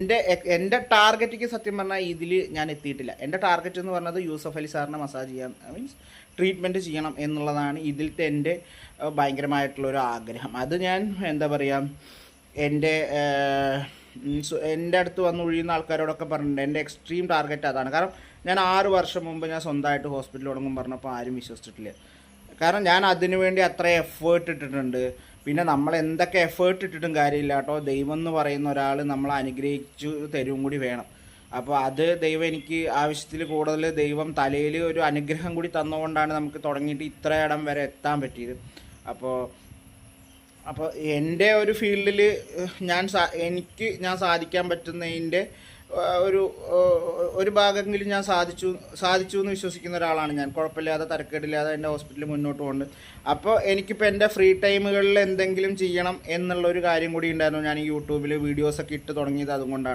എൻ്റെ ടാർഗറ്റിക്ക് സത്യം പറഞ്ഞാൽ ഇതിൽ ഞാൻ എത്തിയിട്ടില്ല. എൻ്റെ ടാർഗറ്റ് എന്ന് പറഞ്ഞത് യൂസഫ് അലി സാറിനെ മസാജ് ചെയ്യാൻ, മീൻസ് ട്രീറ്റ്മെൻറ്റ് ചെയ്യണം എന്നുള്ളതാണ് ഇതിലത്തെ എൻ്റെ ഭയങ്കരമായിട്ടുള്ളൊരു ആഗ്രഹം. അത് ഞാൻ എന്താ പറയുക, എൻ്റെ എൻ്റെ അടുത്ത് വന്ന് ഒഴിയുന്ന ആൾക്കാരോടൊക്കെ പറഞ്ഞിട്ടുണ്ട് എൻ്റെ എക്സ്ട്രീം ടാർഗറ്റ് അതാണ്. കാരണം ഞാൻ 6 വർഷം മുമ്പ് ഞാൻ സ്വന്തമായിട്ട് ഹോസ്പിറ്റൽ തുടങ്ങും പറഞ്ഞപ്പോൾ ആരും വിശ്വസിച്ചിട്ടില്ല. കാരണം ഞാൻ അതിനു വേണ്ടി അത്ര എഫേർട്ട് ഇട്ടിട്ടുണ്ട്. പിന്നെ നമ്മൾ എന്തൊക്കെ എഫേർട്ട് ഇട്ടിട്ടും കാര്യമില്ല കേട്ടോ. ദൈവം എന്ന് പറയുന്ന ഒരാൾ നമ്മളെ അനുഗ്രഹിച്ചു തരും കൂടി വേണം. അപ്പോൾ അത് ദൈവം എനിക്ക് ആവശ്യത്തിൽ കൂടുതൽ ദൈവം തലയിൽ ഒരു അനുഗ്രഹം കൂടി തന്നുകൊണ്ടാണ് നമുക്ക് തുടങ്ങിയിട്ട് ഇത്ര ഇടം വരെ എത്താൻ പറ്റിയത്. അപ്പോൾ എൻ്റെ ഒരു ഫീൽഡിൽ എനിക്ക് സാധിക്കാൻ പറ്റുന്നതിൻ്റെ ഒരു ഭാഗമെങ്കിലും ഞാൻ സാധിച്ചു എന്ന് വിശ്വസിക്കുന്ന ഒരാളാണ് ഞാൻ. കുഴപ്പമില്ലാതെ തരക്കേടില്ലാതെ എൻ്റെ ഹോസ്പിറ്റലിൽ മുന്നോട്ട് പോകുന്നുണ്ട്. അപ്പോൾ എനിക്കിപ്പോൾ എൻ്റെ ഫ്രീ ടൈമുകളിൽ എന്തെങ്കിലും ചെയ്യണം എന്നുള്ളൊരു കാര്യം കൂടി ഉണ്ടായിരുന്നു. ഞാൻ ഈ യൂട്യൂബിൽ വീഡിയോസൊക്കെ ഇട്ട് തുടങ്ങിയത് അതുകൊണ്ടാണ്.